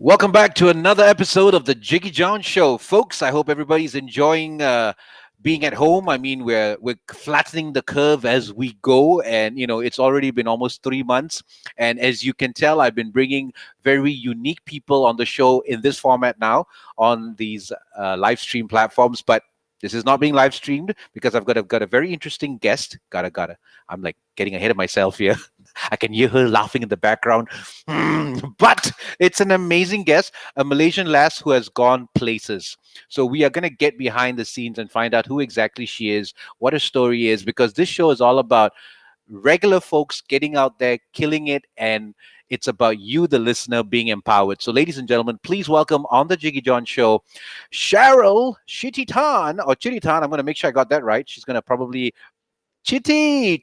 Welcome back to another episode of the Jiggee Jon Show, folks. I hope everybody's enjoying being at home. I mean, we're flattening the curve as we go, and it's already been almost 3 months. And as you can tell, I've been bringing very unique people on the show in this format now on these live stream platforms. But this is not being live streamed because I've got a very interesting guest. Gotta. I'm like getting ahead of myself here. I can hear her laughing in the background. But it's an amazing guest, a Malaysian lass who has gone places. So we are going to get behind the scenes and find out who exactly she is, what her story is, because this show is all about regular folks getting out there, killing it, and it's about you, the listener, being empowered. So, ladies and gentlemen, please welcome on the Jiggee Jon Show, Cheryl Chitty Tan, or Chitty Tan. I'm going to make sure I got that right. She's going to probably Chitty.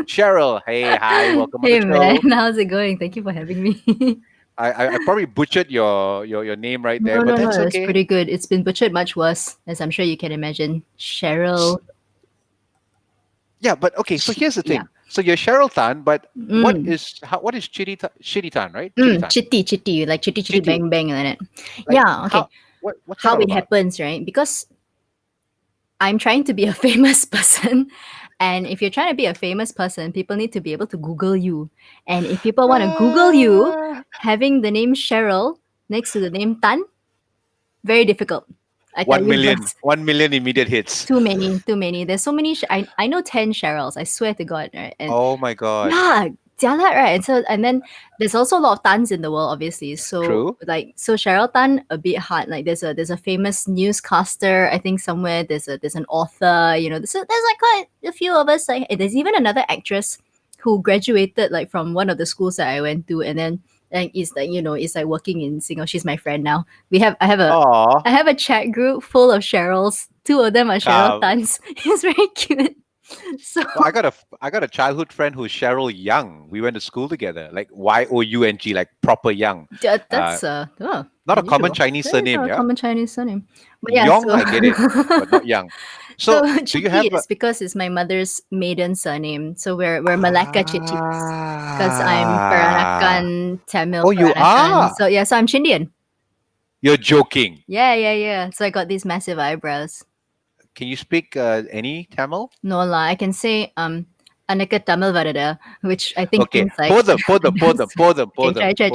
Cheryl, hey, hi, welcome Hey on the man, show. how's it going? Thank you for having me. I probably butchered your name right there, No, but no, no, that's it's okay. pretty good. It's been butchered much worse, as I'm sure you can imagine. Cheryl. Yeah, but okay. So here's the thing. Yeah. So you're Cheryl Tan, but what Mm. is Chitty Tan, right? Chitty Tan. Chitty, like chitty Chitty. bang bang like that. Like Yeah, okay. what's that How all it about? happens, right? Because I'm trying to be a famous person. And if you're trying to be a famous person, people need to be able to Google you. And if people want to Google you, Ah, having the name Cheryl next to the name Tan, very difficult. I tell 1 you million, first. 1 million immediate hits. Too many. There's so many. I know 10 Cheryls. I swear to God, right? And Oh my God. yeah, jialat, right? And then there's also a lot of Tans in the world, obviously. So True. so Cheryl Tan a bit hard. Like there's a famous newscaster. I think somewhere there's an author. There's like quite a few of us. Like there's even another actress who graduated like from one of the schools that I went to, and then is like working in Singapore. She's my friend now. Aw. I have a chat group full of Cheryls. Two of them are Cheryl Um, Tans. It's very cute. So well, I got a childhood friend who's Cheryl Young. We went to school together, like Young, like proper Young. that's Not a common unusual. Chinese That is surname, not a yeah. common Chinese surname. But yeah, Young, so I get it, but not Young. so So, do you Chitty have a is because it's my mother's maiden surname. So we're Malacca Chitties because I'm ah? Peranakan Tamil Oh, you Peranakan. are. So yeah, so I'm Chindian. You're joking. Yeah. So I got these massive eyebrows. Can you speak any Tamil? No lah, I can say Anaka Tamil Varada, which I think Okay, means like podam. Okay, try.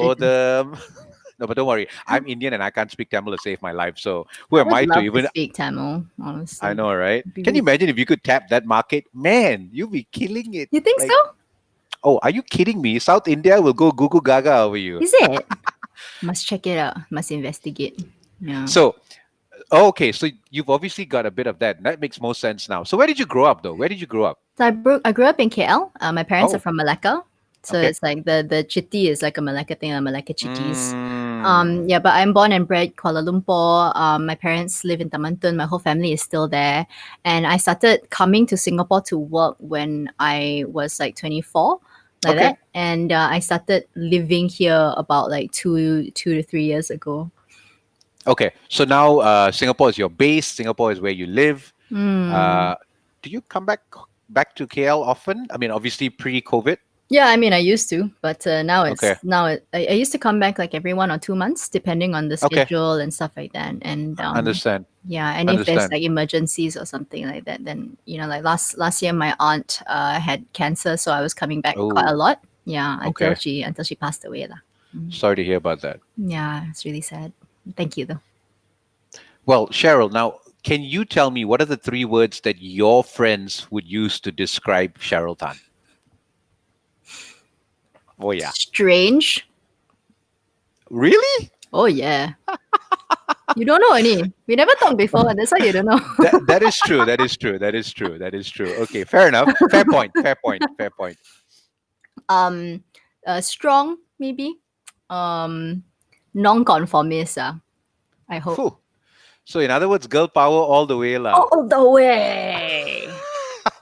No, but don't worry. I'm Indian and I can't speak Tamil to save my life. So who I am would I to love to even? speak Tamil, honestly. I know, right? It'd be Can you really- imagine if you could tap that market? Man, you'll be killing it. You think Like, so? oh, are you kidding me? South India will go goo goo gaga over you. Is it? Must check it out. Must investigate. Yeah. So, okay, so you've obviously got a bit of that. That makes more sense now. So where did you grow up, though? Where did you grow up? So I grew up in KL. My parents are Oh, from Malacca. So okay. it's like the Chitty is like a Malacca thing, Malacca Chitties. Mm, Yeah, but I'm born and bred Kuala Lumpur. My parents live in Tamantun. My whole family is still there. And I started coming to Singapore to work when I was like 24, like okay. that. And I started living here about like 2 to 3 years ago. Okay. So now Singapore is your base. Singapore is where you live. Mm. Do you come back to KL often? I mean, obviously pre-COVID. Yeah, I mean, I used to, but Okay. I used to come back like every 1 or 2 months, depending on the Okay. schedule and stuff like that. And Understand. yeah, and if there's Understand. like emergencies or something like that, then like last year my aunt had cancer, so I was coming back quite a Oh, lot. Yeah, until okay. she passed away lah. Sorry to hear about that. Yeah, it's really sad. Thank you though. Well, Cheryl, now can you tell me what are the 3 words that your friends would use to describe Cheryl Tan? Oh yeah. Strange. Really? Oh yeah. You don't know any. We never talked before, and that's why you don't know. That is true. That is true. That is true. That is true. Okay, fair enough. Fair point. Fair point. Fair point. Strong maybe. Non-conformist. I hope. Phew. So in other words, girl power all the way lah. All the way.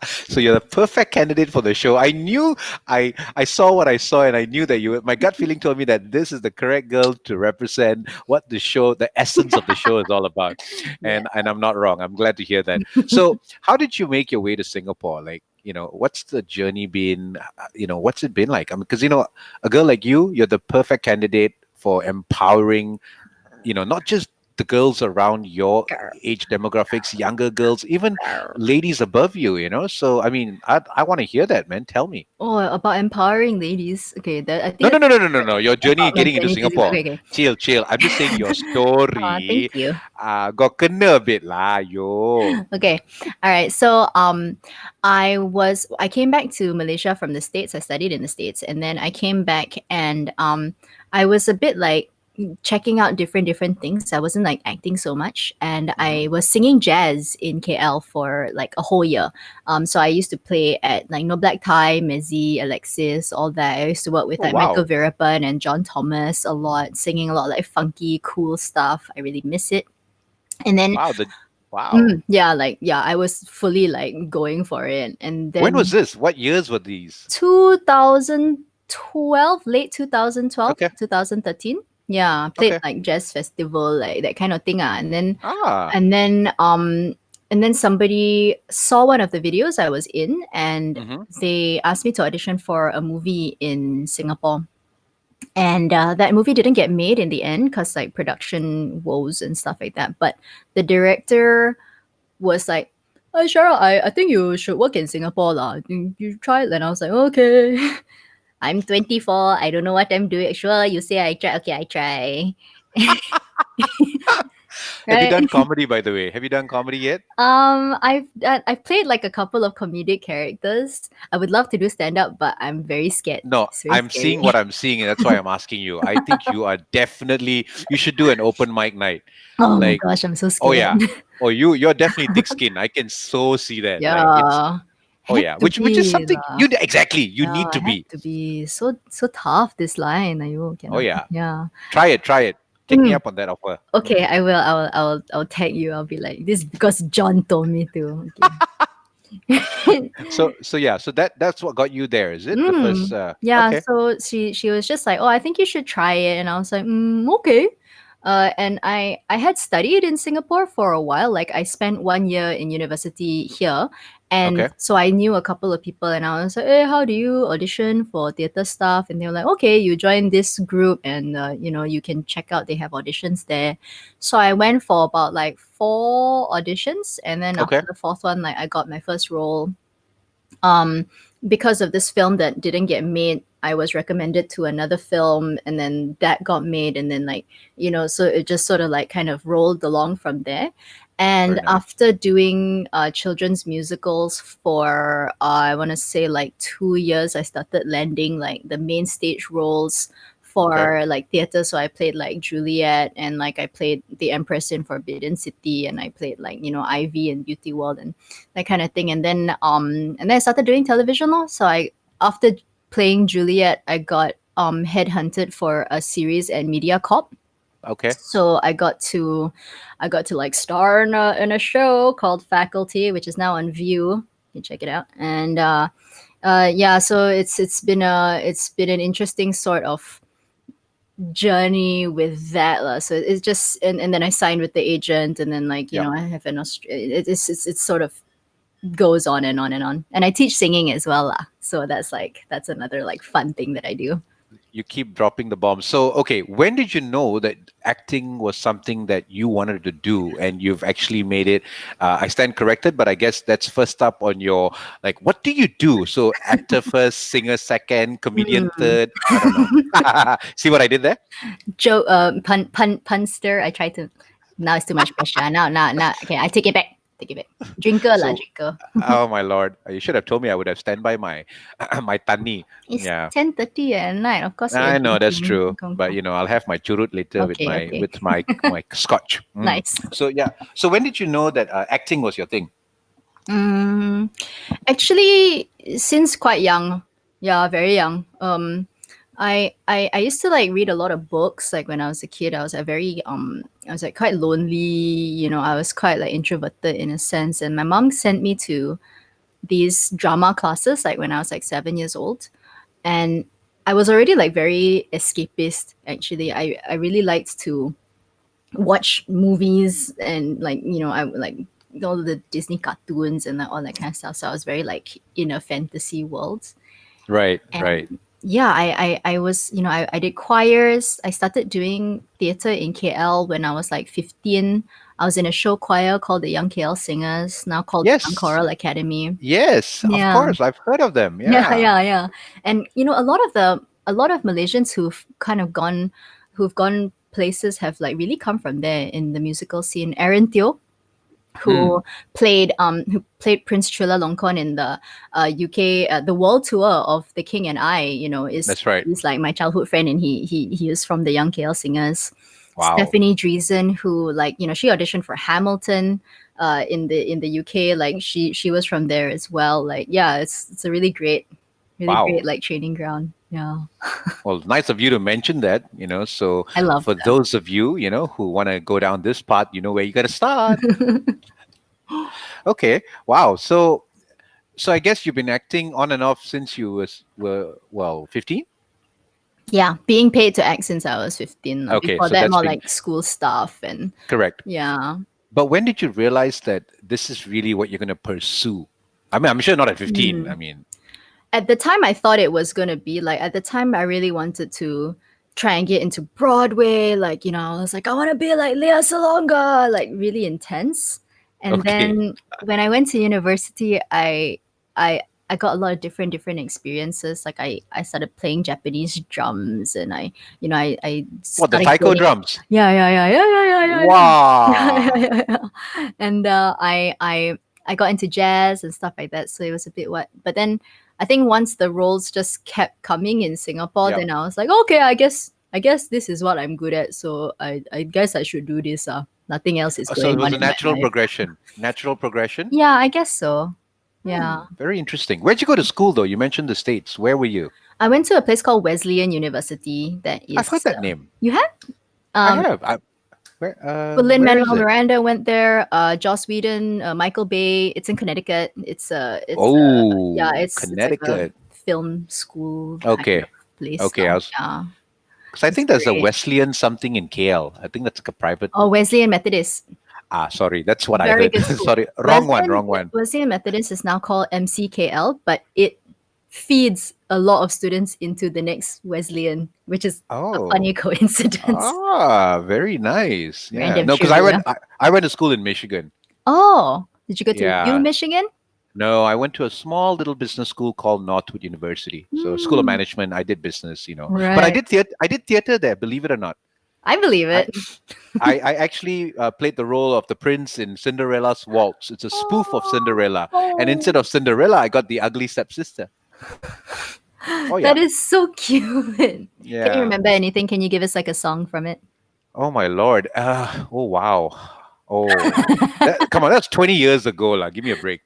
So you're the perfect candidate for the show. I knew I saw what I saw, and I knew that you. My gut feeling told me that this is the correct girl to represent what the show, the essence of the show, is all about. Yeah. And I'm not wrong. I'm glad to hear that. So how did you make your way to Singapore? Like, what's the journey been? What's it been like? I mean, because a girl like you're the perfect candidate for empowering, not just the girls around your Girl, age demographics, younger girls, even girl. ladies above you. So, I mean, I want to hear that, man. Tell me. Oh, about empowering ladies. Okay, that I No, think no, that's no, no, no, no, no. Your journey about my getting into journey to Singapore. Singapore. Okay, okay. Chill, chill. I'm just saying your story. Thank you. Got kena a bit lah, yo. Okay. All right. So I came back to Malaysia from the States. I studied in the States, and then I came back, and I was a bit like checking out different things. I wasn't like acting so much, and Mhm. I was singing jazz in KL for like a whole year. So I used to play at like No Black Tie, Mezzi, Alexis, all that. I used to work with Oh, like Michael wow. Virapan and John Thomas a lot, singing a lot like funky, cool stuff. I really miss it. And then Wow. Wow. yeah, like yeah, I was fully like going for it. And When was then this? What years were these? 2012, late 2012, Okay. 2013. Yeah, played Okay. like jazz festival, like that kind of thing. And then Ah. and then and then somebody saw one of the videos I was in, and Mm-hmm. they asked me to audition for a movie in Singapore. And that movie didn't get made in the end because like production woes and stuff like that. But the director was like, "Oh, Cheryl, I think you should work in Singapore lah. You try it." And I was like, "Okay." I'm 24. I don't know what I'm doing. Sure, you say I try. Okay, I try. Have you Right? done comedy, by the way? Have you done comedy yet? I've played like a couple of comedic characters. I would love to do stand up, but I'm very scared. No, It's very I'm scary. seeing what I'm seeing, and that's why I'm asking you. I think you are definitely. You should do an open mic night. Oh my Like, gosh, I'm so oh scared. yeah, oh you're definitely thick skin. I can so see that. Like it's Yeah, oh have yeah, to which is be something lah. you exactly you Yeah, need to have be. to be so tough. This line, ayo, Oh cannot. yeah, Yeah. try it, try it. Take me Mm. up on that offer. Okay, I will. I'll tag you. I'll be like this because John told me to. Okay. So yeah, so that's what got you there, is it? The first Yeah. okay, So she was just like, oh, I think you should try it, and I was like, okay. And I had studied in Singapore for a while. Like I spent 1 year in university here, and okay, so I knew a couple of people. And I was like, hey, how do you audition for theater stuff? And they were like, okay, you join this group, and you can check out. They have auditions there. So I went for about like 4 auditions, and then okay, after the fourth one, like I got my first role. um because of this film that didn't get made, I was recommended to another film, and then that got made, and then like so it just sort of like kind of rolled along from there. very And nice. after doing children's musicals for I want to say like 2 years, I started landing like the main stage roles Okay, for like theater. So I played like Juliet, and like I played the Empress in Forbidden City, and I played like Ivy in Beauty World, and that kind of thing. And then I started doing television lor. So I after playing Juliet, I got headhunted for a series at MediaCorp. okay, So I got to like star in a show called Faculty, which is now on View. You can check it out. And yeah, so it's been an interesting sort of journey with that lah. So it's just and then I signed with the agent, and then like yeah. I have an it's sort of goes on and on and on. And I teach singing as well lah. So that's another like fun thing that I do. You keep dropping the bombs. So, okay, when did you know that acting was something that you wanted to do and you've actually made it? I stand corrected, but I guess that's first up on your, like, what do you do? So, actor first, singer second, comedian Mm. third. I don't know. See what I did there? Joe punster. I try to now it's too much pressure. Now okay, I take it back. Take it back. Drinker lah, So, drinker. oh my lord, you should have told me. I would have stand by my my tani. It's Yeah, 10:30 at night. Of course you're I know that's drinking. true, but I'll have my churut later with Okay, my okay. my scotch. Mm. Nice. So yeah, so when did you know that acting was your thing? Mm, actually, since quite young, yeah, very young. I used to like read a lot of books. Like when I was a kid, I was like quite lonely. I was quite like introverted in a sense. And my mom sent me to these drama classes like when I was like 7 years old, and I was already like very escapist. Actually, I really liked to watch movies and like I would like all the Disney cartoons and like all that kind of stuff. So I was very like in a fantasy world. Right, right. And yeah, I was, I did choirs. I started doing theater in KL when I was like 15. I was in a show choir called the Young KL Singers, now called the Young Yes, Choral Academy. yes, of Yeah. course. I've heard of them. Yeah, Yeah. yeah, yeah. And a lot of Malaysians who've gone places have like really come from there in the musical scene. Aaron Teo, Hmm, who played Prince Chulalongkorn in the UK the world tour of The King and I. Is that's right. he's like my childhood friend, and he is from the Young KL Singers. Wow. Stephanie Dreesen, who like she auditioned for Hamilton in the UK. Like she was from there as well. Like yeah, it's a really Wow. great like training ground. Yeah, Well, nice of you to mention that, So I love for those of you, who want to go down this path, you know where you got to start. that. Okay. Wow. So I guess you've been acting on and off since you were well, 15? Yeah, being paid to act since I was 15. Like, Okay, before so that, that's more been like school stuff and correct. yeah. But when did you realize that this is really what you're going to pursue? I mean, I'm sure not at 15. I Mm. mean, At the time, I thought it was gonna be like. At the time, I really wanted to try and get into Broadway. Like I was like, I want to be like Lea Salonga, like really intense. And okay. then when I went to university, I I got a lot of different experiences. Like I started playing Japanese drums, and I What, the started taiko getting drums? yeah, yeah, yeah, yeah, yeah, yeah, yeah, yeah. Yeah, Wow. yeah, yeah, yeah. And I got into jazz and stuff like that. So it was a bit what, but then I think once the roles just kept coming in Singapore, Yeah. then I was like, okay, I guess this is what I'm good at. So I guess I should do this. Nothing else is So it going was on a in my natural life. progression. Natural progression? Yeah, I guess so. Yeah. Very interesting. Where'd you go to school, though? You mentioned the States. Where were you? I went to a place called Wesleyan University. That I've heard is, that name. you have? I Um, have. Lin Where is Manuel it? Miranda went there. Joss Whedon, Michael Bay. It's in Connecticut. Yeah, Oh, it's like a Connecticut. film school kind Okay. of place. Okay. Yeah, Because I it's think there's a great. Wesleyan something in KL. I think that's like a private. Oh, Wesleyan Methodist, Sorry. That's what I very heard. good school. Sorry. Wrong one. Wesleyan Wrong one. Wesleyan Methodist is now called MCKL, but it feeds a lot of students into the next Wesleyan, which is a funny Oh. coincidence. Very nice. Yeah. Random No, because I trivia. went. I went to school in Michigan. Oh, did you go to U Yeah. Michigan? No, I went to a small little business school called Northwood University. So, School of Hmm. Management. I did business. But I Right. did theater. I did theater there. Believe it or not. I believe I it. I actually played the role of the prince in Cinderella's Waltz. It's a spoof of Cinderella, and Oh, instead of Cinderella, I got the ugly stepsister. Oh that yeah, is so cute. Can you yeah. remember anything? Can you give us like a song from it? Oh my lord. Oh wow. Oh, come on. That's 20 years ago, lah. Give me a break.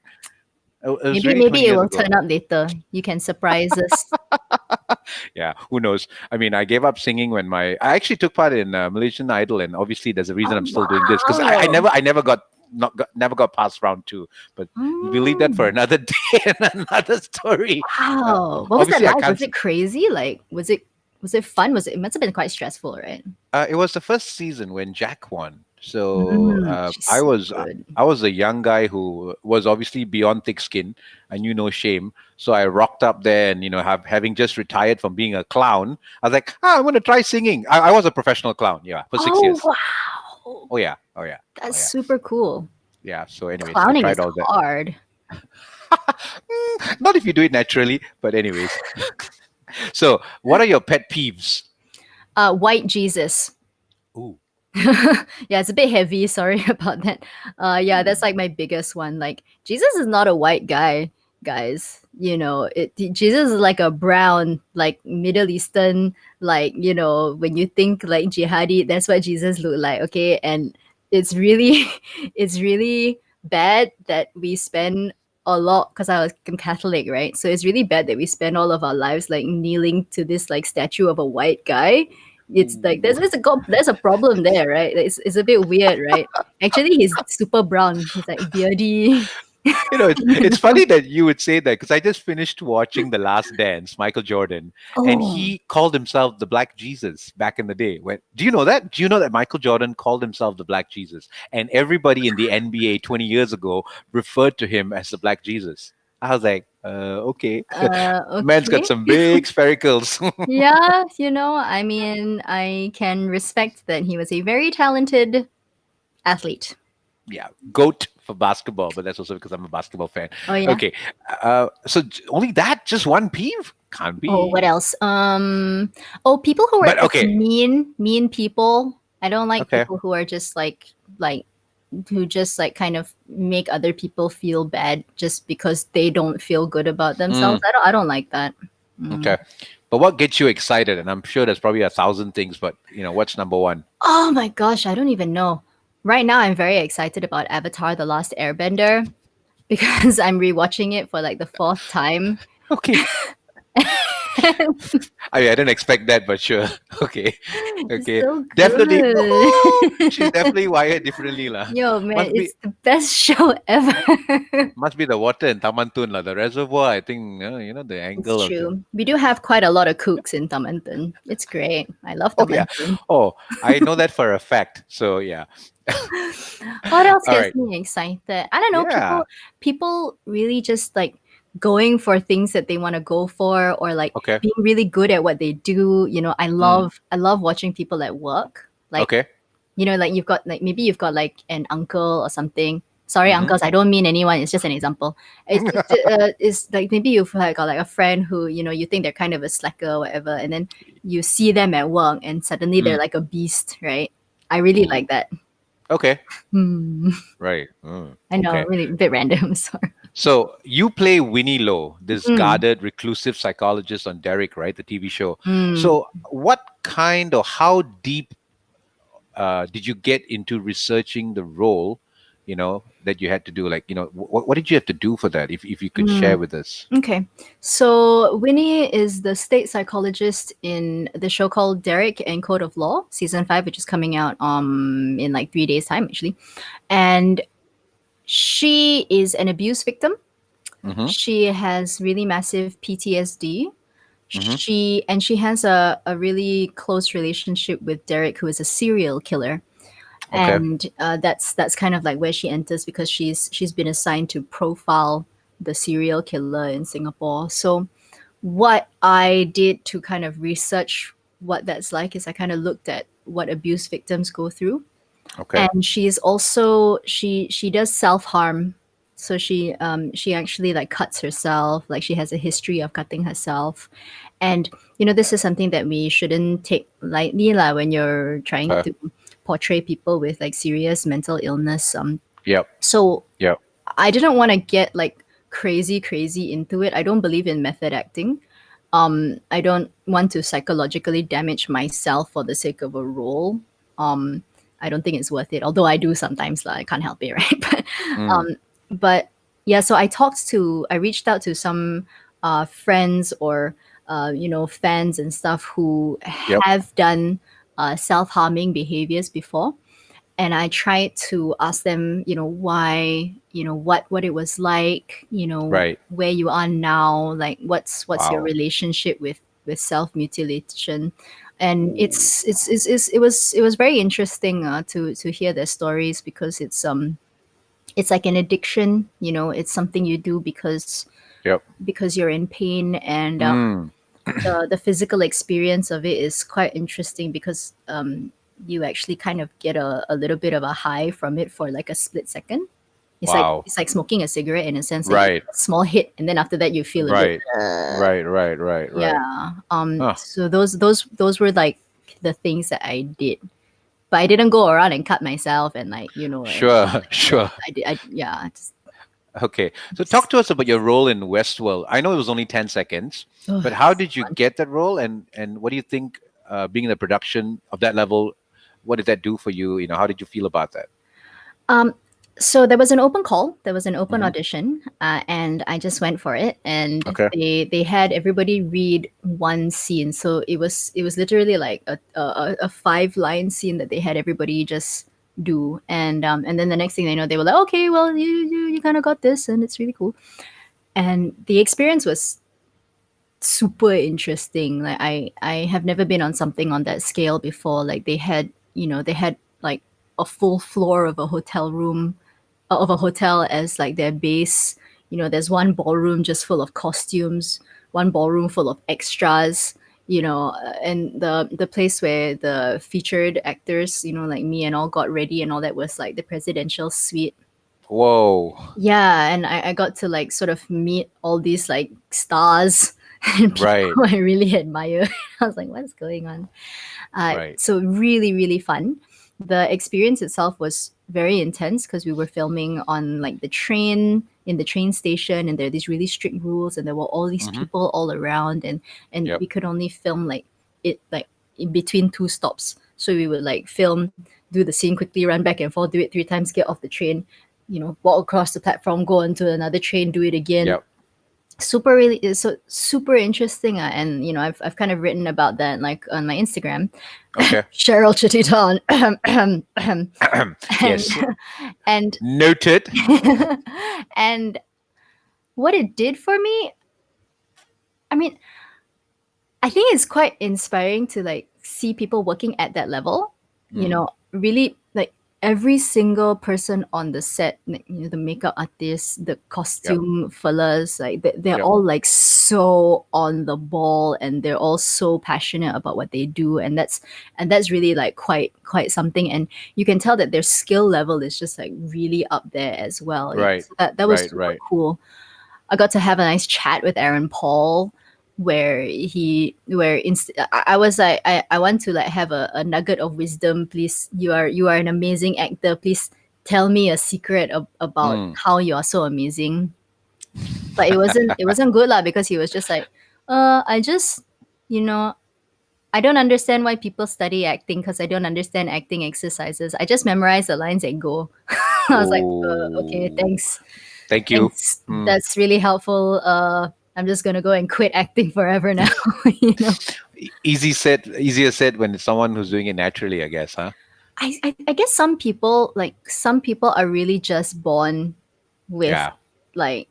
It was Maybe really maybe 20 it years will ago. turn up later. You can surprise us. Yeah, who knows? I mean, I gave up singing when I actually took part in Malaysian Idol, and obviously there's a reason Oh, I'm still doing this because I wow. never got past round two. But we'll leave that for Mm, another day and another story. wow. What was that Obviously, I like? can't. Was it crazy? Like, was it fun? It must have been quite stressful, right? It was the first season when Jack won. So She's so good. I was a young guy who was obviously beyond thick skin. I knew no shame, so I rocked up there, and having just retired from being a clown, I was like, I'm going to try singing. I was a professional clown, yeah, for six Oh years. wow. Oh yeah, oh yeah, oh That's yeah, super cool. yeah. So, anyways, I Clowning is tried all that. hard. Not if you do it naturally, but anyways. So, what are your pet peeves? White Jesus. Ooh, Yeah, it's a bit heavy. Sorry about that. Yeah, that's like my biggest one. Like Jesus is not a white guy, guys. Jesus is like a brown, like Middle Eastern, like when you think like jihadi, that's what Jesus looked like. Okay, and it's really, it's really bad that we spend a lot because I'm Catholic, right? So it's really bad that we spend all of our lives like kneeling to this like statue of a white guy. It's like ooh. there's a problem there, right? It's a bit weird, right? Actually, he's super brown. He's like beardy. It's funny that you would say that because I just finished watching The Last Dance, Michael Jordan, and Oh, he called himself the Black Jesus back in the day. Do you know that? Do you know that Michael Jordan called himself the Black Jesus, and everybody in the NBA 20 years ago referred to him as the Black Jesus? I was like, okay, man's got okay. some big sphericals. Yeah, I mean, I can respect that he was a very talented athlete. Yeah, goat for basketball, but that's also because I'm a basketball fan. Oh yeah. Okay, so only that, just one peeve can't Oh, what be. else? People who are But like okay, mean people. I don't like okay. people who are just like who just like kind of make other people feel bad just because they don't feel good about themselves. Mm, I don't like that. okay. But what gets you excited? And I'm sure there's probably 1,000 things, but what's number one? Oh my gosh, I don't even know. Right now I'm very excited about Avatar The Last Airbender because I'm rewatching it for like the fourth time. Okay. I didn't expect that, but sure. Okay. It's Okay. so Definitely. good. Woohoo! She's definitely wired differently, lah. Yo, man, Must be it's the best show ever. must be the water in Tamantun, lah. The reservoir, I think, the It's angle of the. true. We do have quite a lot of cooks in Tamantan. It's great. I love Oh yeah. Tamantan. Oh, I know that for a fact. So yeah. What else All gets right. me excited? I don't know. Yeah. People really just like going for things that they want to go for, or like Okay. being really good at what they do. I Mm. love watching people at work. Like Okay. like maybe you've got like an uncle or something. Sorry, Mm-hmm. uncles. I don't mean anyone. It's just an example. It's like maybe you've like got like a friend who you think they're kind of a slacker or whatever, and then you see them at work, and suddenly they're Mm. like a beast, right? I really Ooh. like that. Okay. Hmm. Right. Mm. I know, Okay. really a bit random. Sorry. So you play Winnie Lo, this Mm, guarded, reclusive psychologist on Derek, right? The TV show. mm, So what kind or how deep did you get into researching the role, that you had to do? Like, what did you have to do for that? If you could share mm. with us. Okay. So Winnie is the state psychologist in the show called Derek and Code of Law, season 5, which is coming out in like 3 days time actually. And she is an abuse victim. Mm-hmm. She has really massive PTSD. Mm-hmm. She has a really close relationship with Derek, who is a serial killer. Okay. And that's kind of like where she enters, because she's been assigned to profile the serial killer in Singapore. So what I did to kind of research what that's like is I kind of looked at what abuse victims go through. Okay. And she's also she does self-harm. So she actually like cuts herself, like she has a history of cutting herself. And this is something that we shouldn't take lightly lah, when you're trying Okay. to portray people with like serious mental illness. Yep. So Yep. I didn't want to get like crazy into it. I don't believe in method acting. I don't want to psychologically damage myself for the sake of a role. um I don't think it's worth it, although I do sometimes, like I can't help it, right? Mm. But yeah, so I reached out to some friends, or fans and stuff, who Yep. have done self-harming behaviors before. And I tried to ask them, why, what it was like, Right. where you are now, like what's your Wow. relationship with self mutilation. And it was very interesting to hear their stories, because it's like an addiction. It's something you do Yep. because you're in pain. And Mm. the physical experience of it is quite interesting, because you actually kind of get a little bit of a high from it for like a split second. It's like Wow. it's like smoking a cigarette, in a sense that you Right. get a small hit, and then after that you feel a bit. Right. Right. Right. Right. Right. Yeah. Huh. So those were like the things that I did, but I didn't go around and cut myself, and like and Sure. yeah, Sure. I did. Yeah. Okay. So talk Just to us about your role in Westworld. I know it was only 10 seconds, oh, but how it's did you fun. get that role, and what do you think, being in the production of that level, what did that do for you? How did you feel about that? Um, so there was an open call, there was an open Hmm. audition, and I just went for it. And Okay. they had everybody read one scene. So it was literally like a 5-line scene that they had everybody just do. And then the next thing they know, they were like, okay, well, you kind of got this, and it's really cool. And the experience was super interesting. Like I have never been on something on that scale before. Like they had like a full floor of a hotel room, of a hotel as like their base. There's one ballroom just full of costumes, one ballroom full of extras. And the place where the featured actors, like me and all, got ready and all that was like the presidential suite. Whoa. Yeah, and I got to like sort of meet all these like stars and people Right. I really admire. I was like, what's going on? Right. So really, really fun. The experience itself was very intense because we were filming on like the train, in the train station, and there are these really strict rules, and there were all these Mm-hmm. people all around, and Yep. we could only film like in between two stops. So we would like film, do the scene quickly, run back and forth, do it 3 times, get off the train, walk across the platform, go onto another train, do it again. Yep. So super interesting, and I've kind of written about that like on my Instagram. Okay. Cheryl Chitty Tan. and Yes. and Noted. and what it did for me, I mean, I think it's quite inspiring to like see people working at that level. Mm. Really like every single person on the set, like, the makeup artists, the Yep. costume fellas, like they're Yep. all like so on the ball, and they're all so passionate about what they do, and that's really like quite something. And you can tell that their skill level is just like really up there as well. Right. So that was Right. super Right. cool. I got to have a nice chat with Aaron Paul, I was like, I want to like have a nugget of wisdom, please. You are an amazing actor, please tell me a secret about Mm. how you are so amazing. But it wasn't good lah, because he was just like, I just, you know I don't understand why people study acting, because I don't understand acting exercises. I just memorize the lines and go. I was like, okay, Oh, thanks. thank you. Thanks. Mm. That's really helpful. I'm just gonna go and quit acting forever now. you know. Easier said when it's someone who's doing it naturally, I guess, huh? I guess some people are really just born with Yeah. like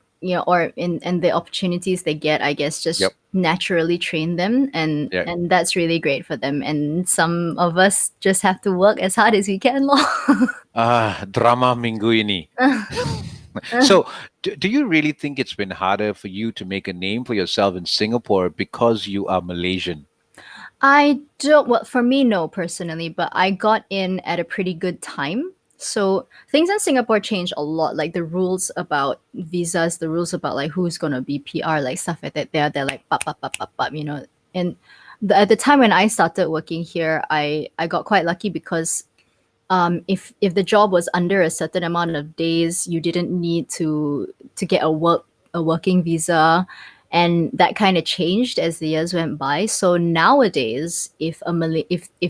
or in and the opportunities they get, I guess, just Yep. naturally train them, and Yeah. and that's really great for them, and some of us just have to work as hard as we can lor. Drama minggu ini. So, do you really think it's been harder for you to make a name for yourself in Singapore because you are Malaysian? I don't, well, for me, no, personally, but I got in at a pretty good time. So things in Singapore changed a lot, like the rules about visas, the rules about like who's gonna be PR, like stuff like that. They're like pop, pop, pop, pop, pop, And at the time when I started working here, I got quite lucky because if the job was under a certain amount of days, you didn't need to get a working visa, and that kind of changed as the years went by. So nowadays, if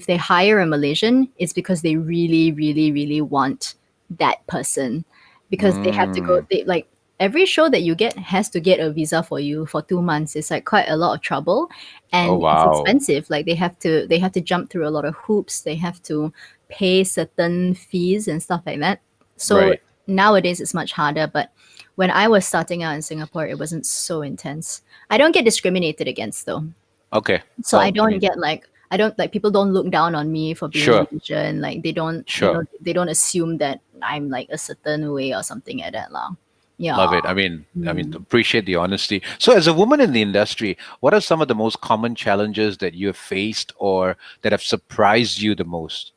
they hire a Malaysian, it's because they really, really, really want that person, because they have to go. Mm. They like every show that you get has to get a visa for you for 2 months. It's like quite a lot of trouble, Oh, and it's wow. expensive. Like they have to jump through a lot of hoops. They have to pay certain fees and stuff like that. So Right. nowadays it's much harder. But when I was starting out in Singapore, it wasn't so intense. I don't get discriminated against though. Okay. So I Well, I don't mean, get like I don't like people don't look down on me for being sure, Malaysian. Like they don't sure. they don't assume that I'm like a certain way or something like that lah. Yeah. Love it. I mean, appreciate the honesty. So, as a woman in the industry, what are some of the most common challenges that you have faced or that have surprised you the most?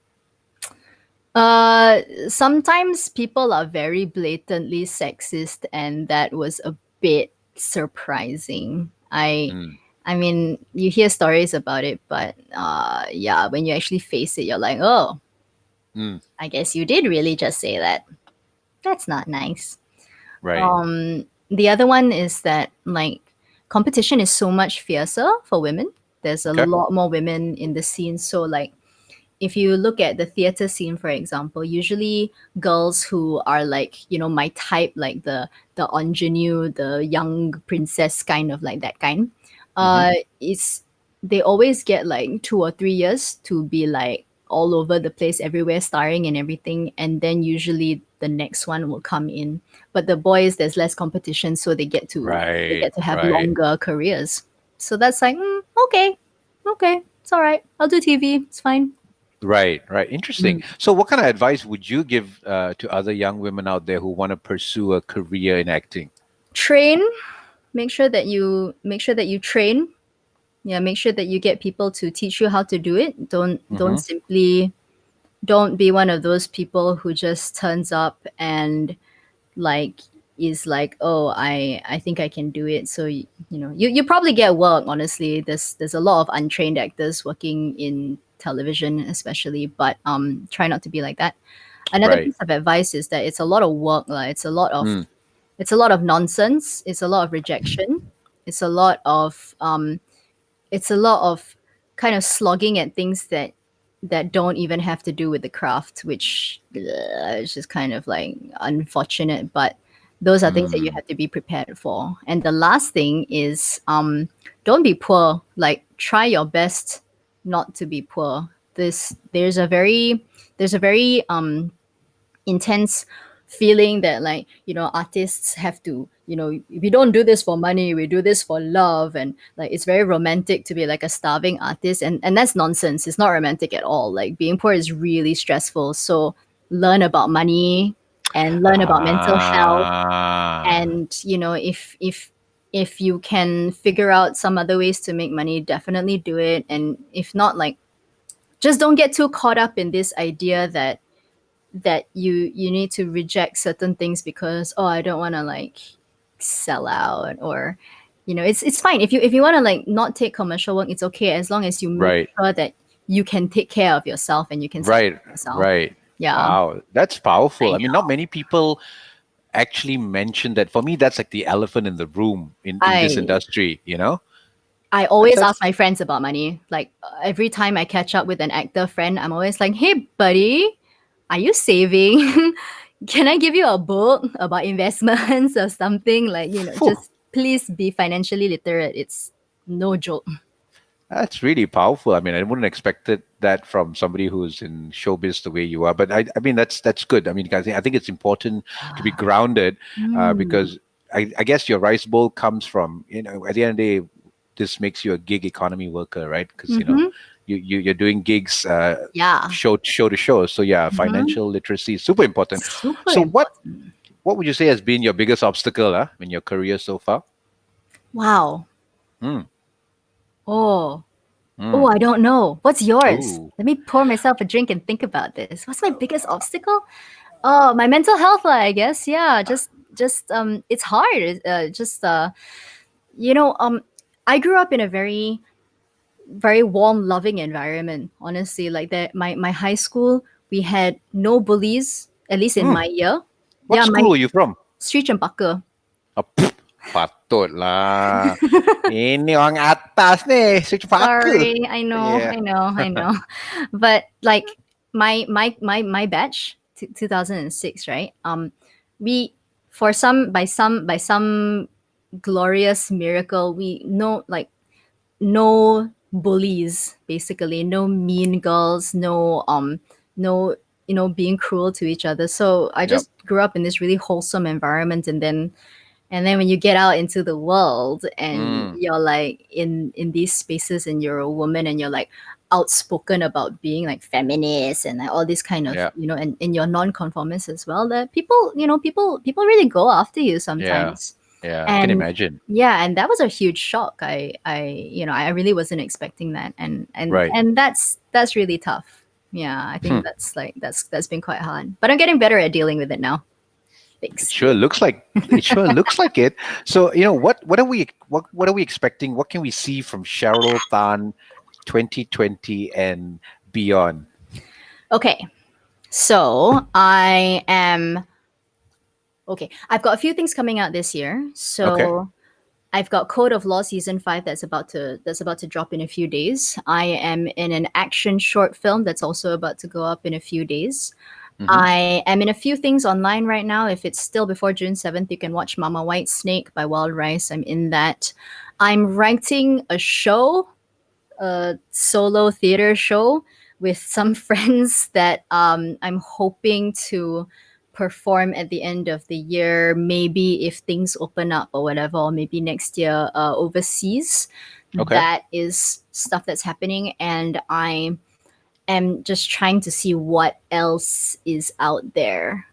Sometimes people are very blatantly sexist, and that was a bit surprising. Mm. I mean, you hear stories about it, but yeah, when you actually face it, you're like, oh, Mm. I guess you did really just say that. That's not nice. Right. The other one is that like competition is so much fiercer for women. There's a Okay. lot more women in the scene, so like if you look at the theater scene, for example, usually girls who are like, my type, like the ingenue, the young princess kind of like that kind, Hmm. is they always get like 2 or 3 years to be like all over the place, everywhere, starring and everything. And then usually the next one will come in. But the boys, there's less competition, so they Right, get to have right, longer careers. So that's like, okay, okay, it's all right. I'll do TV. It's fine. right. Interesting. Mm. So, what kind of advice would you give to other young women out there who want to pursue a career in acting? Train. Make sure that you train. Yeah, make sure that you get people to teach you how to do it. Don't Mm-hmm. simply don't be one of those people who just turns up and like is like, oh, I think I can do it. So you probably get work. Honestly, there's a lot of untrained actors working in television, especially. But try not to be like that. Another Right. piece of advice is that it's a lot of work. Mm. It's a lot of nonsense. It's a lot of rejection. It's a lot of kind of slogging at things that don't even have to do with the craft, which is just kind of like unfortunate. But those are things that you Mm. have to be prepared for. And the last thing is, don't be poor. Like, try your best not to be poor. There's a very intense feeling that, like, artists have to, we don't do this for money, we do this for love. And like, it's very romantic to be like a starving artist, and that's nonsense. It's not romantic at all. Like, being poor is really stressful. So learn about money and learn about mental health. Ah. And if you can figure out some other ways to make money, definitely do it. And if not, like, just don't get too caught up in this idea that you need to reject certain things because, oh, I don't want to like sell out. Or it's fine if you want to like not take commercial work. It's okay, as long as you make Right. sure that you can take care of yourself and you can support Right. yourself. Right. Yeah, Wow. That's powerful. I I mean, not know. many people actually mention that. For me, that's like the elephant in the room in this I industry, you know? I That's always that's ask my friends about money. Like, every time I catch up with an actor friend, I'm always like, "Hey, buddy, are you saving? Can I give you a book about investments or something? Like, phew, just please be financially literate. It's no joke." that's really powerful. I mean, I wouldn't expect that from somebody who's in showbiz the way you are. But I mean, that's good. I mean, I think it's important to be grounded Mm. because I guess your rice bowl comes from, at the end of the day, this makes you a gig economy worker, right? Because Mm-hmm. you're doing gigs Yeah. show to show. So yeah, Mm-hmm. financial literacy is super important. Super So important. what would you say has been your biggest obstacle in your career so far? Wow. Mm, Oh. Oh, mm. I don't know. What's yours? Ooh. Let me pour myself a drink and think about this. What's my biggest obstacle? Oh, my mental health, I guess. Yeah, just it's hard. Just you know, um I grew up in a very very warm, loving environment. Honestly, like that, my high school, we had no bullies, at least in Mm. my year. What Yeah, my school are you from? street and Parker. Ah, pff, patut lah. Ini orang atas ni, secepaka. Sorry, I know, Yeah. I know, I know. But like, my batch, 2006, right? We for some by some glorious miracle, we know, like, no bullies, basically no mean girls, no being cruel to each other. So I Yep. just grew up in this really wholesome environment. And then when you get out into the world and Mm. you're like in these spaces and you're a woman and you're like outspoken about being like feminist and like all this kind of, Yeah. and you're non-conformist as well, that people really go after you Yeah. sometimes. Yeah. I can And imagine. yeah, and that was a huge shock. I really wasn't expecting that. and Right. and that's really tough. Yeah, I Hmm. think that's been quite hard, but I'm getting better at dealing with it now. It Thanks. sure looks like it. Sure looks like it. So what are we expecting? What can we see from Cheryl Tan 2020 and beyond? Okay, so I am okay. I've got a few things coming out this year. Okay. So I've got Code of Law season 5 that's about to drop in a few days. I am in an action short film that's also about to go up in a few days. Mm-hmm. I am in a few things online right now. If it's still before June 7th, you can watch Mama White Snake by Wild Rice. I'm in that. I'm writing a show, a solo theater show with some friends that I'm hoping to perform at the end of the year, maybe if things open up or whatever, or maybe next year overseas. Okay. That is stuff that's happening, and I am just trying to see what else is out there.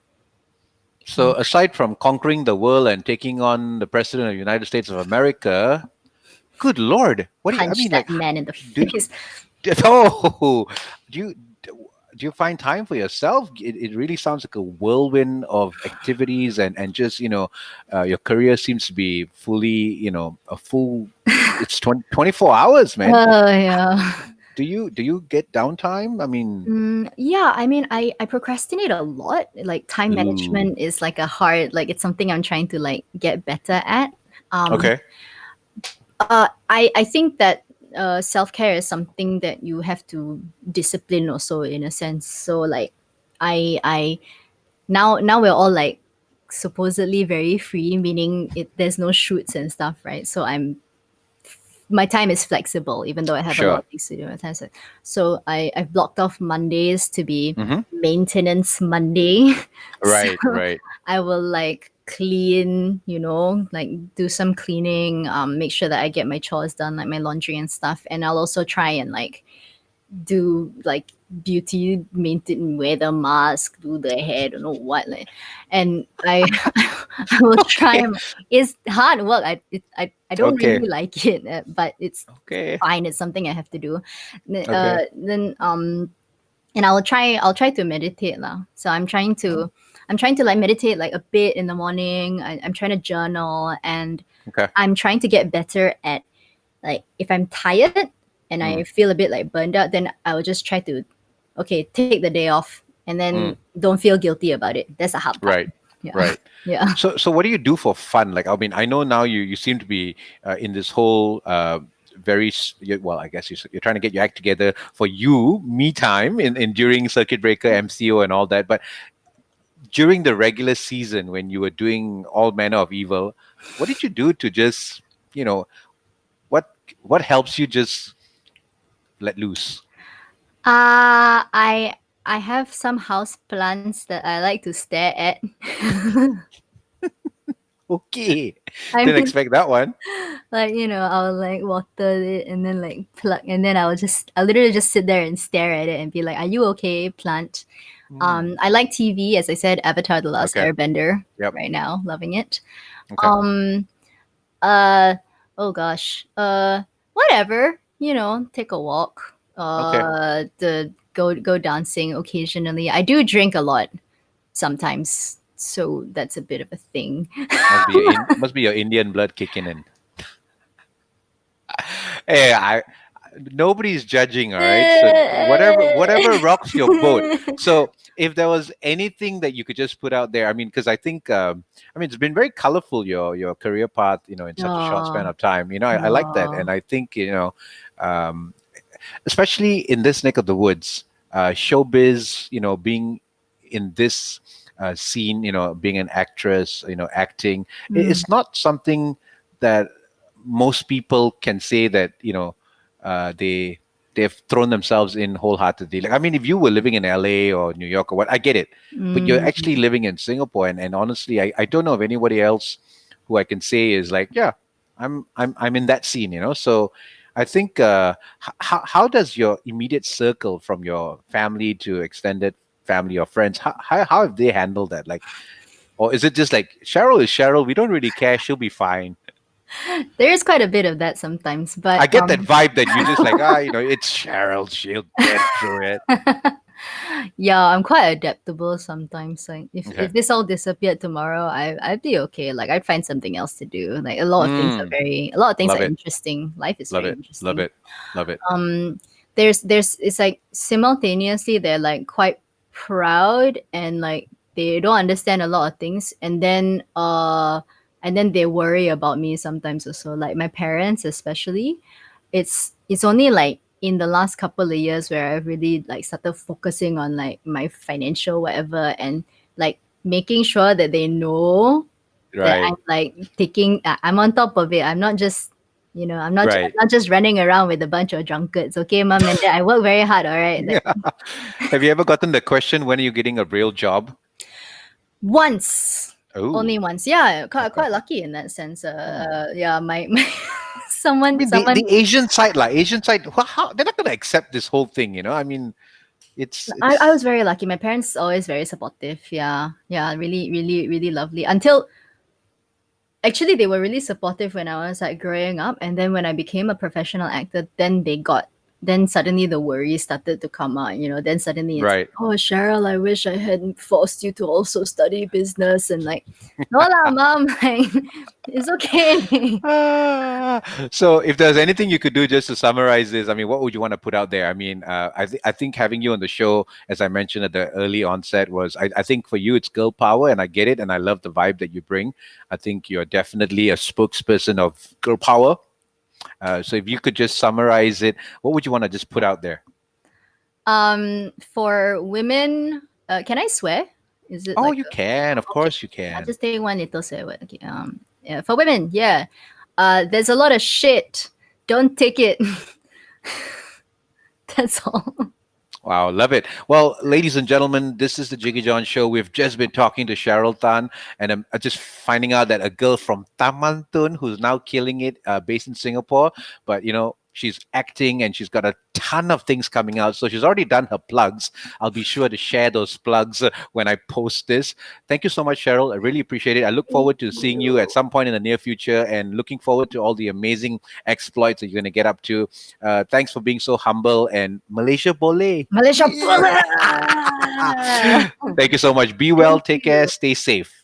So aside from conquering the world and taking on the president of the United States of America, good Lord, what do you? I Punch mean, that like, man in the do face. oh, do you do you find time for yourself? It really sounds like a whirlwind of activities, and just your career seems to be fully a full. It's 24 hours, man. Oh yeah. Do you get downtime? I mean, Yeah, I mean, I procrastinate a lot. Like time ooh, management is like a hard, like it's something I'm trying to like get better at. Um, okay, I think that self care is something that you have to discipline also in a sense. So like, I now we're all like supposedly very free, meaning there's no shoots and stuff, right? So my time is flexible, even though I have a lot sure, of things to do at times. So I've blocked off Mondays to be hmm, maintenance Monday. So right, right, I will like clean, like do some cleaning, make sure that I get my chores done, like my laundry and stuff. And I'll also try and like do like beauty maintain, wear the mask, do the hair, don't know what, like, and I I will try. okay, It's hard work. I don't okay, really like it, but it's okay, fine. It's something I have to do. okay. Then and I'll try to meditate lah. So I'm trying to like meditate like a bit in the morning. I'm trying to journal, and Okay. I'm trying to get better at, like, if I'm tired and I Mm, feel a bit like burned out, then I will just try to, okay, take the day off and then mm, don't feel guilty about it. That's the hard part. right. Yeah. Right. Yeah. So what do you do for fun? Like, I mean, I know now you seem to be in this whole well, I guess you're trying to get your act together for you, me time in during circuit breaker, MCO, and all that. But during the regular season, when you were doing all manner of evil, what did you do to just, you know, what what helps you just let loose? I have some house plants that I like to stare at. Okay, I didn't mean, expect that one. like, I'll like water it and then like plug, and then I'll literally just sit there and stare at it and be like, "Are you okay, plant?" Hmm. I like TV, as I said, Avatar: The Last Okay. Airbender Yep. right now, loving it. Okay. Um, uh, oh gosh, whatever, take a walk, Okay. the go dancing occasionally. I do drink a lot sometimes, so that's a bit of a thing. Must be your Indian blood kicking in. Hey, nobody's judging, all right? So whatever rocks your boat. So if there was anything that you could just put out there, I mean, because I think, I mean, it's been very colorful, your career path, in such a short span Oh, of time. I like that, oh. and I think um, especially in this neck of the woods, showbiz, being in this scene, being an actress, acting, Mm, it's not something that most people can say that they've thrown themselves in wholeheartedly. Like, I mean, if you were living in LA or New York or what, I get it, but you're actually mm. living in Singapore, and honestly, I don't know of anybody else who I can say is like, yeah, I'm in that scene, so I think, how does your immediate circle, from your family to extended family or friends, how have they handled that? Like, or is it just like, Cheryl is Cheryl, we don't really care, she'll be fine? There is quite a bit of that sometimes, I but get that vibe that you just like, it's Cheryl, she'll get through it. yeah, I'm quite adaptable sometimes. Like if Okay. this all disappeared tomorrow, I'd be okay. Like I'd find something else to do. Like Mm, a lot of things are love it, interesting. Life is love very it, love interesting. it, love it. Um, there's it's like simultaneously they're like quite proud and like they don't understand a lot of things, and then they worry about me sometimes also. Like my parents especially, it's only like in the last couple of years where I've really like started focusing on like my financial whatever, and like making sure that they know that Right. I'm like I'm on top of it. I'm not just I'm Right. not just running around with a bunch of drunkards. Okay, mom and dad, I work very hard. All right. Yeah. Have you ever gotten the question, when are you getting a real job? Once, only Oh, once. Yeah, okay. quite lucky in that sense. Oh. Yeah, my I someone mean, the someone. Asian side, like Asian side, how, they're not going to accept this whole thing, you know? I mean, I was it's very lucky. My parents always very supportive. Yeah, yeah, really, really, really lovely. Until actually, they were really supportive when I was like growing up, and then when I became a professional actor, then suddenly the worries started to come out. Then suddenly it's, right. oh, Cheryl, I wish I hadn't forced you to also study business, and like, no lah, mom, like, it's okay. Ah, so if there's anything you could do just to summarize this, I mean, what would you want to put out there? I mean, I think having you on the show, as I mentioned at the early onset, was I think for you it's girl power, and I get it, and I love the vibe that you bring. I think you're definitely a spokesperson of girl power. So if you could just summarize it, what would you want to just put out there? For women, can I swear? Is it Oh, like you can, of okay? course you I'll can. just take one little swear word. Okay. Yeah, for women, yeah. There's a lot of shit. Don't take it. That's all. Wow, love it. Well, ladies and gentlemen, this is the Jiggee Jon Show. We've just been talking to Cheryl Tan, and I'm just finding out that a girl from Taman Tun, who's now killing it, based in Singapore, but she's acting and she's got a ton of things coming out. So she's already done her plugs. I'll be sure to share those plugs when I post this. Thank you so much, Cheryl. I really appreciate it. I look forward to seeing you at some point in the near future, and looking forward to all the amazing exploits that you're going to get up to. Thanks for being so humble, and Malaysia Boleh. Malaysia. Thank you so much. Be well, Thank take care, you. stay safe.